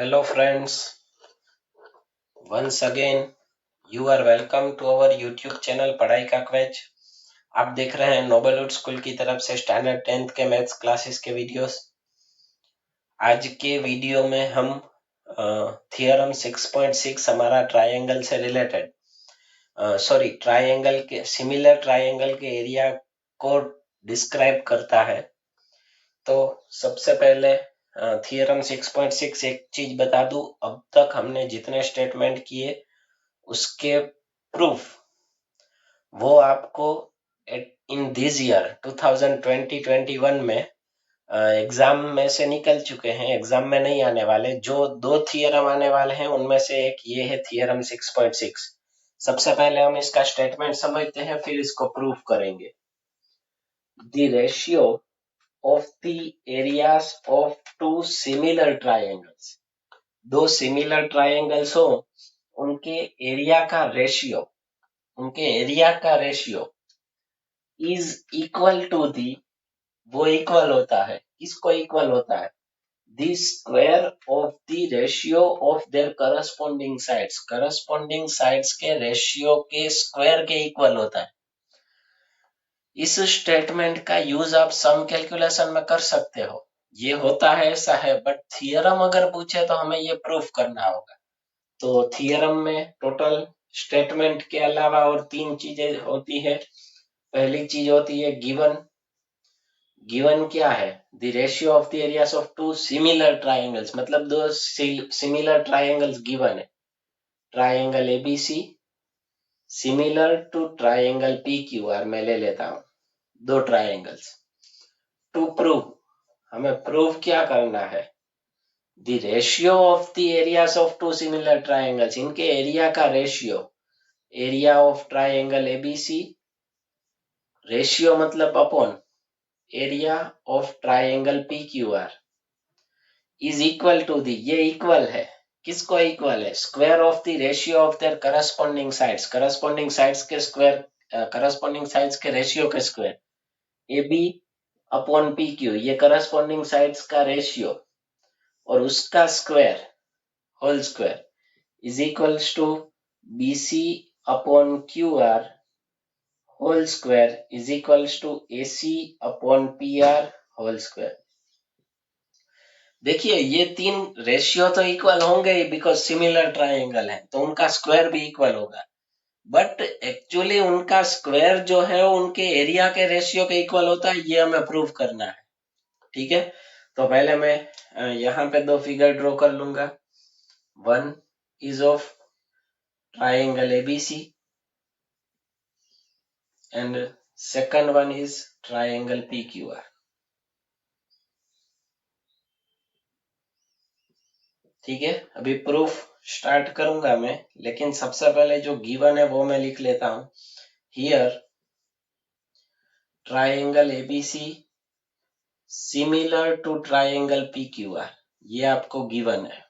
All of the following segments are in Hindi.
Hello friends, once again you are welcome to our YouTube channel पढ़ाई का क्वेज। आप देख रहे हैं नोबलवुड स्कूल की तरफ से स्टैंडर्ड 10th के मैथ्स क्लासेस के वीडियोस। आज के वीडियो में हम थियरम 6.6 हमारा ट्रायंगल से रिलेटेड ट्रायंगल के सिमिलर ट्रायंगल के एरिया को डिस्क्राइब करता है। तो सबसे पहले थियरम 6.6 एक चीज बता दूं, अब तक हमने जितने स्टेटमेंट किए उसके प्रूफ वो आपको इन दिस ईयर 2020-21 में एग्जाम में से निकल चुके हैं, एग्जाम में नहीं आने वाले। जो दो थियरम आने वाले हैं उनमें से एक ये है थियरम 6.6। सबसे पहले हम इसका स्टेटमेंट समझते हैं, फिर इसको प्रूफ करेंगे। The ratio of the areas of two similar triangles, दो सिमिलर ट्रायंगल्स हो उनके एरिया का ratio is equal to the, वो इक्वल होता है, किसको इक्वल होता है? The square of the ratio of their corresponding sides के रेशियो के स्क्वायर के इक्वल होता है। इस स्टेटमेंट का यूज आप सम कैलकुलेशन में कर सकते हो, ये होता है ऐसा है, बट थियरम अगर पूछे तो हमें ये प्रूफ करना होगा। तो थियरम में टोटल स्टेटमेंट के अलावा और तीन चीजें होती है। पहली चीज होती है गिवन क्या है? The ratio of the areas of two similar triangles, मतलब दो सिमिलर ट्राइंगल्स गिवन है। Triangle ABC similar to triangle PQR मैं ले लेता हूं, दो ट्राइंगल्स। टू प्रूव, हमें प्रूव क्या करना है? The ratio of the areas of two similar triangles, इनके एरिया का ratio, area of triangle ABC, ratio मतलब upon area of triangle PQR is equal to the, ये इक्वल है, किसको इक्वल है? Square of the ratio of their corresponding sides के स्क्वायर, करस्पॉन्डिंग साइड्स के रेशियो के square. A B upon P Q, ये करस्पॉन्डिंग साइड्स का रेशियो और उसका square whole square is equals to B C upon Q R whole square is equals to A C upon P R whole square. देखिए ये तीन रेशियो तो इक्वल होंगे ही, बिकॉज सिमिलर ट्राइंगल है तो उनका स्क्वायर भी इक्वल होगा, बट एक्चुअली उनका स्क्वायर जो है उनके एरिया के रेशियो के इक्वल होता है, ये हमें प्रूव करना है। ठीक है, तो पहले मैं यहाँ पे दो फिगर ड्रॉ कर लूंगा। One is of triangle ABC and second one is triangle PQR. ठीक है, अभी प्रूफ स्टार्ट करूंगा मैं, लेकिन सबसे पहले जो गिवन है वो मैं लिख लेता हूं। Here triangle ABC similar to triangle PQR, ये आपको गिवन है।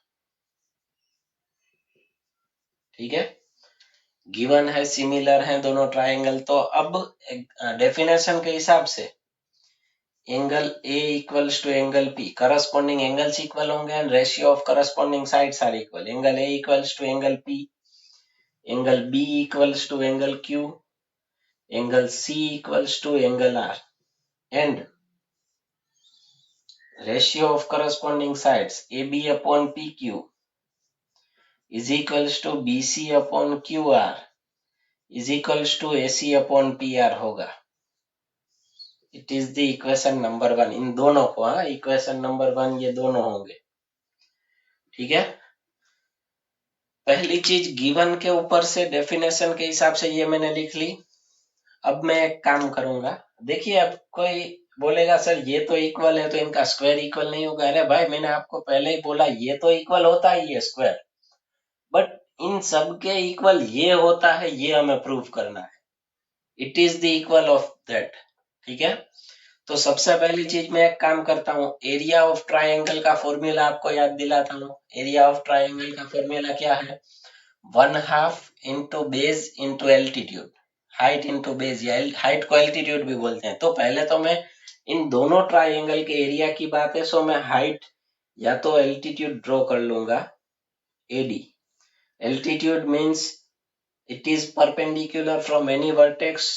ठीक है, गिवन है, सिमिलर है दोनों ट्राइंगल। तो अब डेफिनेशन के हिसाब से angle A equals to angle P, corresponding angles equal होंगे and ratio of corresponding sides are equal. Angle A equals to angle P, angle B equals to angle Q, angle C equals to angle R, and ratio of corresponding sides AB upon PQ is equals to BC upon QR is equals to AC upon PR होगा। It is the equation number 1, इन दोनों को, हाँ इक्वेशन नंबर 1 ये दोनों होंगे। ठीक है, पहली चीज गिवन के ऊपर से डेफिनेशन के हिसाब से ये मैंने लिख ली। अब मैं एक काम करूंगा, देखिए अब कोई बोलेगा सर ये तो इक्वल है तो इनका स्क्वायर इक्वल नहीं होगा। अरे भाई मैंने आपको पहले ही बोला ये तो इक्वल होता ही है स्क्वायर, बट इन सब के इक्वल ये होता है, ये हमें प्रूव करना है। It is the equal of that. ठीक है, तो सबसे पहली चीज मैं एक काम करता हूँ, एरिया ऑफ ट्राइंगल का फॉर्मूला आपको याद दिलाता हूँ। एरिया ऑफ ट्राइंगल का फॉर्मूला क्या है? 1/2 into base into altitude, height into base, या हाइट को एल्टीट्यूड भी बोलते हैं। तो पहले तो मैं इन दोनों ट्राइंगल के एरिया की बात है, सो मैं हाइट या तो एल्टीट्यूड ड्रॉ कर लूंगा AD. Altitude means it is perpendicular from any vertex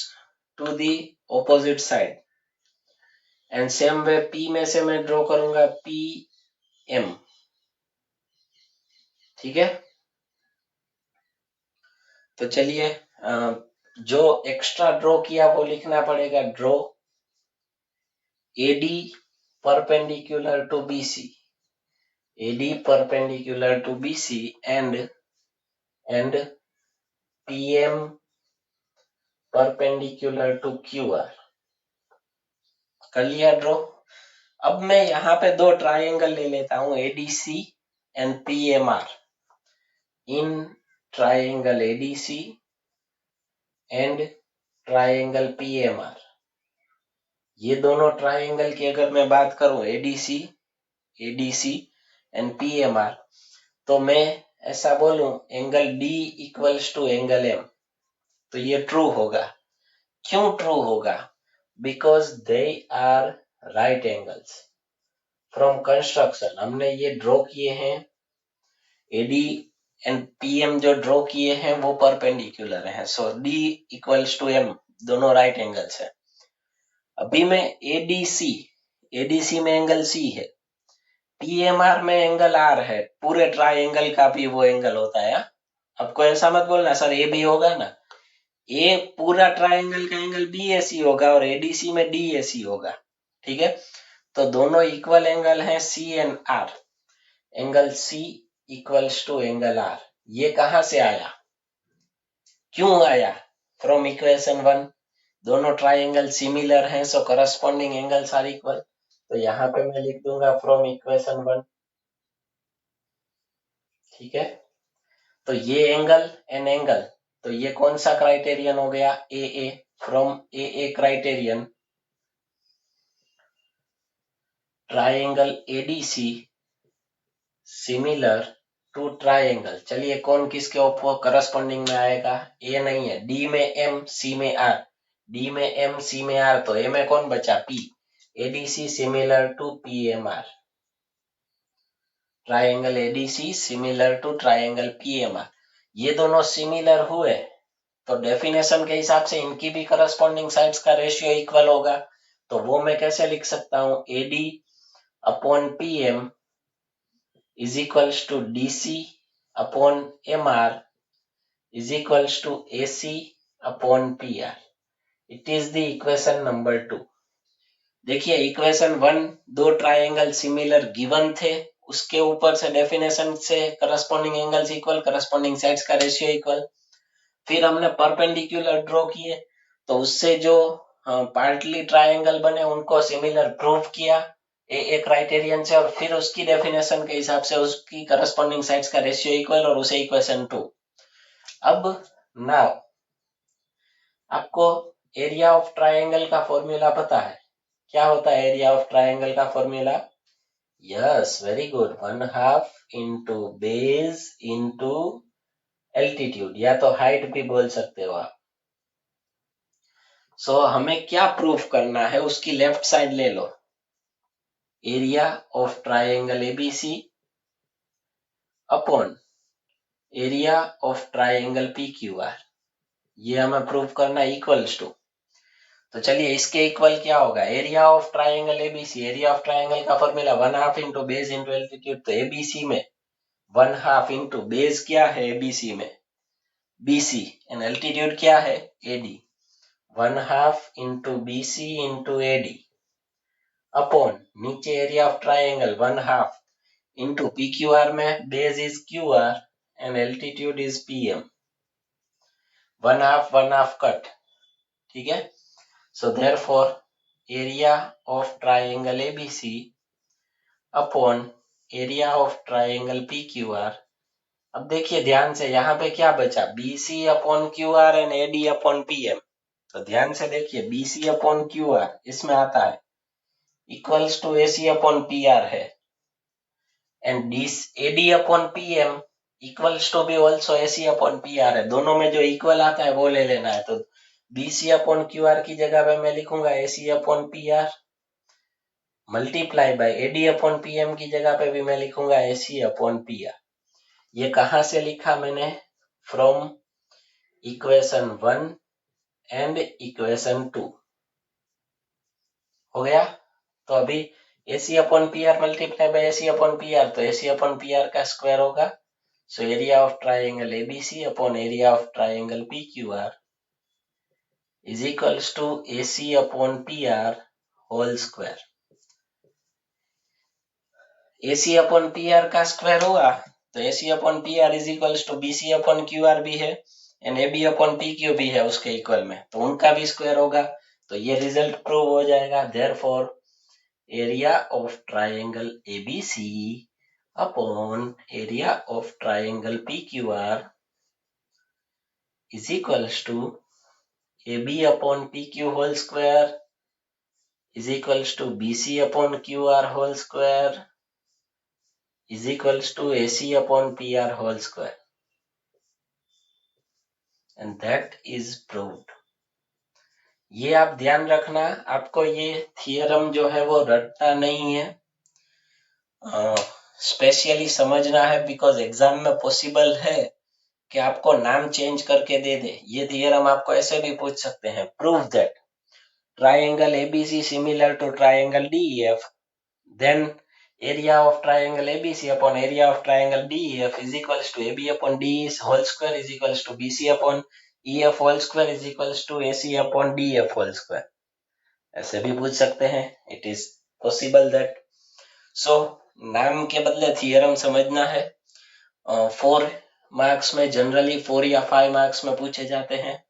to the opposite side. And same way P में से मैं ड्रॉ करूंगा पी एम। ठीक है, तो चलिए जो एक्स्ट्रा ड्रॉ किया वो लिखना पड़ेगा। Draw AD perpendicular to BC, AD perpendicular to BC and PM perpendicular to QR. कर लिया ड्रॉ। अब मैं यहाँ पे दो ट्राइंगल ले लेता हूं, ADC and PMR. In triangle ADC and triangle PMR, ये दोनों ट्राइंगल की अगर मैं बात करूं एडीसी एंड पीएमआर, तो मैं ऐसा बोलूं angle D equals to angle M, तो ये ट्रू होगा। क्यों ट्रू होगा? Because they are right angles. From construction हमने ये ड्रॉ किए हैं, एडी एंड पीएम जो ड्रॉ किए हैं वो परपेंडिकुलर हैं, so D equals to M, दोनों राइट एंगल्स है। अभी मैं एडीसी में एंगल सी है, पीएमआर में एंगल आर है, पूरे ट्राइंगल का भी वो एंगल होता है। आपको ऐसा मत बोलना सर ए भी होगा ना, ए पूरा ट्राइंगल का एंगल बीएसी होगा और एडीसी में डीएसी होगा। ठीक है, तो दोनों इक्वल एंगल हैं C and R. Angle C equals to angle R, ये कहां से आया, क्यों आया? फ्रॉम इक्वेशन 1, दोनों ट्राइंगल सिमिलर हैं, so corresponding angles are equal. तो यहाँ पे मैं लिख दूंगा फ्रॉम इक्वेशन 1। ठीक है, तो ये एंगल एन एंगल, तो ये कौन सा क्राइटेरियन हो गया, A A. From A A criterion triangle ADC similar to triangle, चलिए कौन किसके ऊपर करस्पॉन्डिंग में आएगा, ए नहीं है, डी में एम सी में आर, डी में एम सी में आर, तो ए में कौन बचा, P. ADC similar to PMR, triangle ADC similar to triangle PMR, ये दोनों सिमिलर हुए तो डेफिनेशन के हिसाब से इनकी भी करस्पॉन्डिंग साइड्स का रेशियो इक्वल होगा। तो वो मैं कैसे लिख सकता हूं, AD upon PM is equals to DC upon MR is equals to AC upon PR. It is the equation number 2. देखिए इक्वेशन 1 दो ट्राइंगल सिमिलर गिवन थे, उसके ऊपर से डेफिनेशन से corresponding angles equal, corresponding sides का रेशियो इक्वल। फिर हमने परपेंडिकुलर ड्रॉ किए, तो उससे जो पार्टली ट्राइंगल बने उनको सिमिलर प्रूव किया ए क्राइटेरियन से, और फिर उसकी डेफिनेशन के हिसाब से उसकी करस्पॉन्डिंग साइड्स का रेशियो इक्वल, और उसे इक्वेशन 2। अब नाउ आपको एरिया ऑफ ट्राइंगल का फॉर्मूला पता है, क्या होता है एरिया ऑफ ट्राइंगल का formula? Yes, very good, 1/2 into base into altitude, या तो हाइट भी बोल सकते हो आप। सो हमें क्या प्रूफ करना है, उसकी लेफ्ट साइड ले लो, area of triangle ABC upon area of triangle PQR, ये हमें प्रूफ करना इक्वल्स टू। तो चलिए इसके इक्वल क्या होगा, area of triangle ABC, area of triangle का formula 1/2 into base into altitude, तो एबीसी में 1/2 इंटू बेस क्या है एबीसी में, बीसी, एंड एल्टीट्यूड क्या है, AD, 1/2 into BC into AD upon नीचे area of triangle 1/2 into P Q R में base is Q R and altitude is PM, 1/2 cut. ठीक है, so therefore area of triangle ABC upon area of triangle P Q R. अब देखिए ध्यान से, यहाँ पे क्या बचा, BC upon Q R and AD upon PM. तो ध्यान से देखिए, बीसी अपॉन क्यू आर इसमें आता है equals to AC upon P R है, and AD upon PM equals to भी also AC upon P R है, दोनों में जो इक्वल आता है वो ले लेना है। तो बीसी अपॉन क्यू आर की जगह पे मैं लिखूंगा AC upon P R, multiply by AD upon PM की जगह पे भी मैं लिखूंगा एसी अपॉन पीआर। ये कहां से लिखा मैंने? From equation 1 and equation 2। हो गया। तो अभी AC upon PR multiply by AC upon PR, तो एसी अपॉन पीआर का स्क्वायर होगा। So area of triangle ABC upon area of triangle PQR is equals to AC upon PR whole square. AC upon PR का स्क्वायर हुआ तो AC upon PR is equals to BC upon QR भी है एंड एबी अपॉन पीक्यू भी है उसके इक्वल में, तो उनका भी स्क्वायर होगा। तो ये रिजल्ट प्रूव हो जाएगा। Therefore area of triangle ABC upon area of triangle PQR is equals to AB upon PQ whole square is equals to BC upon QR whole square is equals to AC upon PR whole square, and that is proved. ये आप ध्यान रखना, आपको ये थियरम जो है वो रटना नहीं है, स्पेशली समझना है, बिकॉज एग्जाम में पॉसिबल है कि आपको नाम चेंज करके दे दे। ये थियरम आपको ऐसे भी पूछ सकते हैं, prove that triangle ABC similar to triangle DEF, then area of triangle ABC upon area of triangle DEF is equals to AB upon DE whole square is equals to BC upon EF whole square is equals to AC upon DF whole square। ऐसे भी पूछ सकते हैं, it is possible that। so नाम के बदले थियरम समझना है। 4 मार्क्स में जनरली 4 या 5 मार्क्स में पूछे जाते हैं।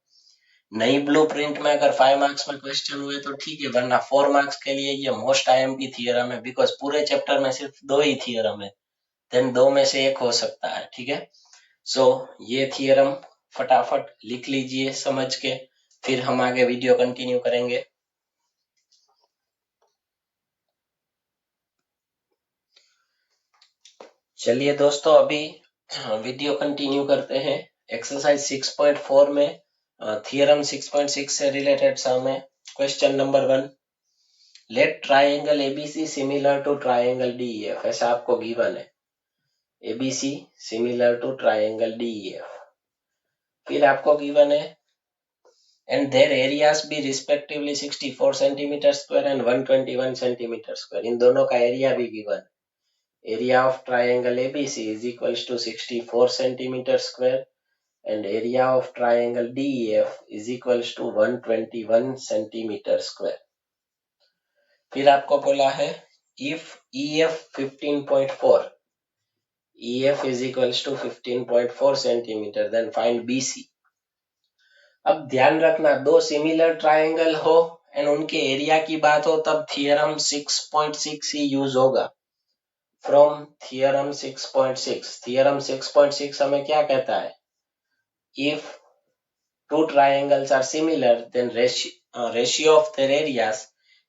नई ब्लूप्रिंट में अगर 5 मार्क्स में क्वेश्चन हुए तो ठीक है, वरना 4 मार्क्स के लिए ये मोस्ट आईएमपी थियरम है, बिकॉज पूरे चैप्टर में सिर्फ 2 ही थियरम है, देन 2 में से एक हो सकता है। ठीक है, सो ये थियरम फटाफट लिख लीजिए समझ के, फिर हम आगे वीडियो कंटिन्यू करेंगे। चलिए दोस्तों, अभी वीडियो कंटिन्यू करते हैं। एक्सरसाइज 6.4 में थियरम 6.6 से रिलेटेड सम है। Question number 1, let triangle ABC similar to triangle DEF, ऐसा आपको गिवन है, ABC similar to triangle DEF. फिर आपको गिवन है and their areas be respectively 64 centimetre square and 121 centimetre square, इन दोनों का एरिया भी गिवन है। Area of triangle ABC is equals to 64 centimeter square and area of triangle DEF is equals to 121 centimeter square। फिर आपको बोला है if EF 15.4, EF is equals to 15.4 centimeter, then find BC। अब ध्यान रखना, दो सिमिलर ट्राइंगल हो एंड उनके एरिया की बात हो तब थियरम 6.6 ही यूज होगा। फ्रॉम थियरम 6.6, थियरम 6.6 हमें क्या कहता है? If two triangles are similar, then ratio of their areas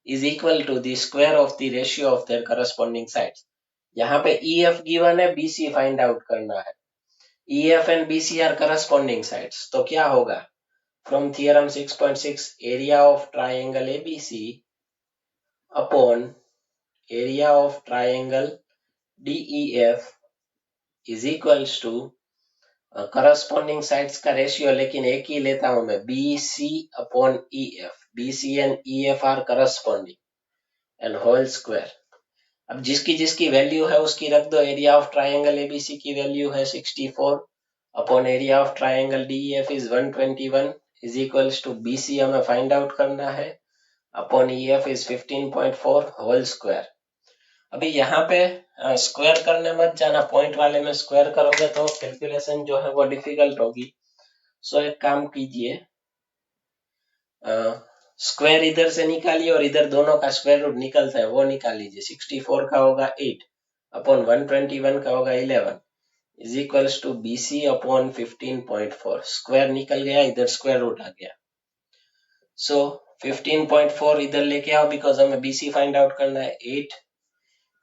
is equal to the square of the ratio of their corresponding sides। यहाँ पे EF given है, BC find out करना है। EF and BC are corresponding sides, तो क्या होगा? From theorem 6.6, area of triangle ABC upon area of triangle DEF is equals to corresponding sides का रेशियो, लेकिन एक ही लेता हूं मैं, BC upon EF। BC and EF are corresponding and whole square. अब जिसकी जिसकी वैल्यू है उसकी रख दो। एरिया ऑफ ट्राइंगल ABC की वैल्यू है 64 upon area of triangle DEF is 121 is equals to BC हमें फाइंड आउट करना है upon EF is 15.4 whole square. अभी यहाँ पे स्क्वायर करने मत जाना, पॉइंट वाले में स्क्वायर करोगे तो कैलकुलेशन जो है वो डिफिकल्ट होगी। सो एक काम कीजिए, स्क्वायर इधर से निकालिए और इधर दोनों का स्क्वायर रूट निकलता है वो निकाल लीजिए। 64 का होगा 8 अपॉन 121 का होगा 11 is equals to BC upon 15.4। Square निकल गया, इधर स्क्वायर रूट आ गया। सो 15.4 इधर लेके आओ, बिकॉज हमें BC फाइंड आउट करना है। 8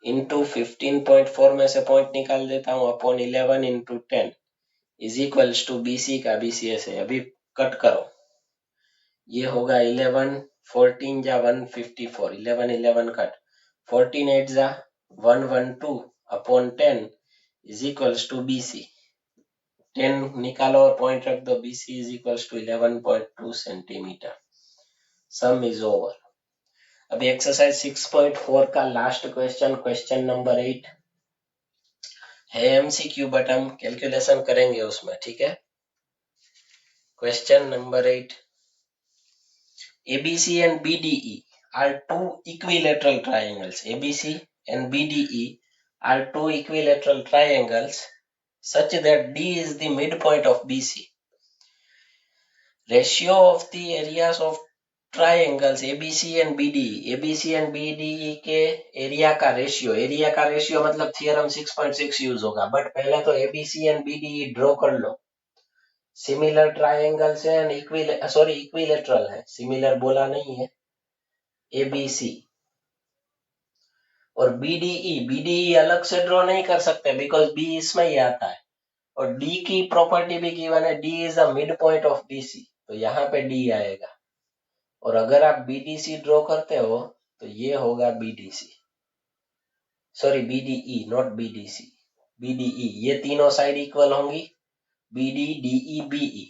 इंटू 15.4 में से पॉइंट निकाल देता हूं upon 11 into 10 is equals to BC का BCS है। अभी कट करो, ये होगा 11 14 या 154, 11 11 कट 14 8 जा 112 upon 10 is equals to BC। 10 निकालो और पॉइंट रख दो, BC is equals to 11.2 centimetre. Sum is over. अभी एक्सरसाइज 6.4 का लास्ट क्वेश्चन, क्वेश्चन नंबर 8 है MCQ, बट हम कैलकुलेशन करेंगे उसमें, ठीक है। Question number 8, ABC and BDE are two equilateral triangles. ABC and BDE are two equilateral triangles such that D is the midpoint of BC. Ratio of the areas of triangles ABC and BDE, ABC and BDE के एरिया का रेशियो मतलब थियरम 6.6 यूज होगा, बट पहले तो ABC and BDE ड्रॉ कर लो। सिमिलर ट्राइंगल्स है एंड इक्विलेटरल है, सिमिलर बोला नहीं है। ABC और BDE अलग से ड्रॉ नहीं कर सकते बिकॉज B इसमें ही आता है, और D की प्रॉपर्टी भी गिवन है, D is the mid point of BC, तो यहाँ पे D आएगा। और अगर आप BDC ड्रॉ करते हो तो ये होगा BDC, sorry BDE not BDC, BDE। ये तीनों साइड इक्वल होंगी, BD DE BE।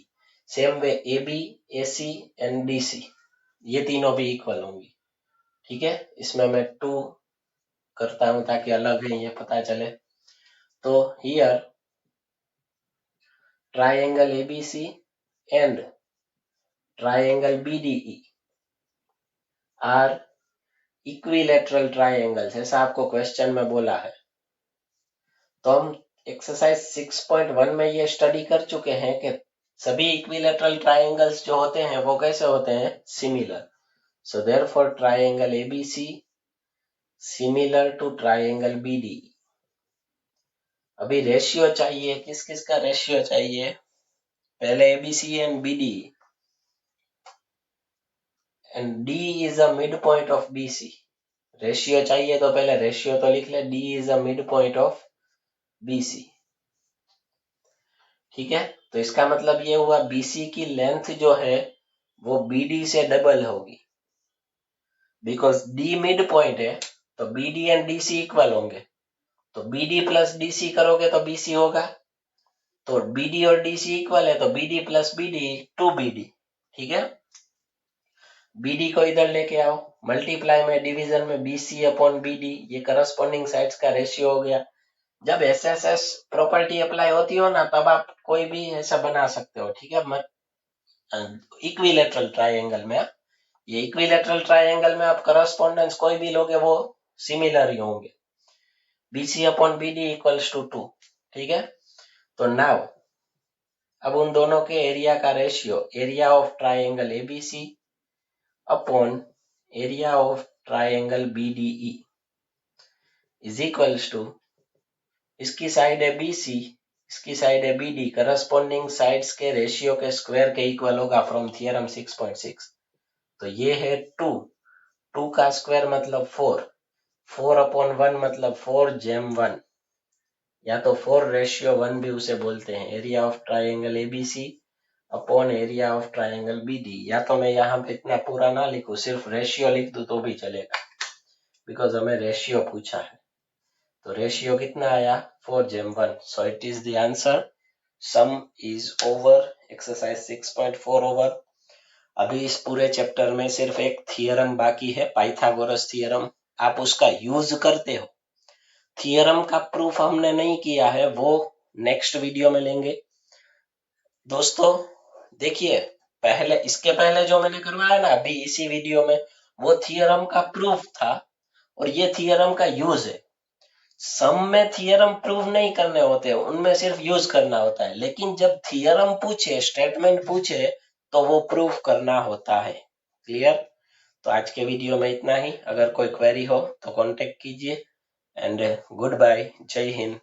Same way AB AC and DC ये तीनों भी इक्वल होंगी, ठीक है। इसमें मैं 2 करता हूं ताकि अलग है ये पता चले। तो here triangle ABC and triangle BDE are equilateral triangles, ऐसा आपको क्वेश्चन में बोला है। तो हम एक्सरसाइज 6.1 में ये स्टडी कर चुके हैं कि सभी इक्विलेटरल ट्राइंगल्स जो होते हैं वो कैसे होते हैं, similar. So therefore triangle ABC similar to triangle BDE। अभी रेशियो चाहिए, किस किस का रेशियो चाहिए, पहले ABC and BDE and D is a mid point of BC। Ratio चाहिए तो पहले रेशियो तो लिख ले, D is a mid point of BC, ठीक है। तो इसका मतलब ये हुआ BC की लेंथ जो है वो BD से डबल होगी, बिकॉज D मिड पॉइंट है तो BD एंड DC इक्वल होंगे, तो BD प्लस DC करोगे तो BC होगा, तो BD और DC इक्वल है तो BD प्लस BD 2BD, ठीक है। BD को इधर लेके आओ, मल्टीप्लाई में डिवीजन में BC अपॉन BD, ये करस्पॉन्डिंग साइड्स का रेशियो हो गया। जब SSS प्रॉपर्टी अप्लाई होती हो ना तब आप कोई भी ऐसा बना सकते हो, ठीक है। इक्विलेटरल ट्राइंगल में, ये इक्विलेटरल ट्राइंगल में आप करस्पॉन्डेंस कोई भी लोगे वो सिमिलर ही होंगे। BC upon BD equals to 2, ठीक है। तो नाउ अब उन दोनों के एरिया का ratio, area of triangle ABC upon area of triangle BDE is equals to, इसकी साइड है BC, इसकी साइड है BD, करस्पॉन्डिंग साइड्स के रेशियो के स्क्वायर के इक्वल होगा फ्रॉम थियरम 6.6। तो ये है 2, 2 का स्क्वायर मतलब 4, 4 अपॉन 1 मतलब 4 जेम 1, या तो 4 रेशियो 1 भी उसे बोलते हैं। Area of triangle ABC upon area of triangle BD, या तो मैं यहाँ पे इतना पूरा ना लिखूं, सिर्फ रेशियो लिख दूं तो भी चलेगा, बिकॉज हमें रेशियो पूछा है। तो रेशियो कितना आया, 4 जेम 1, so it is the answer. Sum is over, exercise 6.4 over. अभी इस पूरे चैप्टर में सिर्फ एक थियरम बाकी है, पाइथागोरस थियरम। आप उसका यूज करते हो, थियरम का प्रूफ हमने नहीं किया है, वो नेक्स्ट वीडियो में लेंगे। दोस्तों देखिए, पहले इसके पहले जो मैंने करवाया ना अभी इसी वीडियो में, वो थियरम का प्रूफ था और ये थियरम का यूज है। सम में थियरम प्रूव नहीं करने होते, उनमें सिर्फ यूज करना होता है, लेकिन जब थियरम पूछे, स्टेटमेंट पूछे तो वो प्रूफ करना होता है। क्लियर? तो आज के वीडियो में इतना ही। अगर कोई क्वेरी हो तो कांटेक्ट कीजिए एंड गुड बाय, जय हिंद।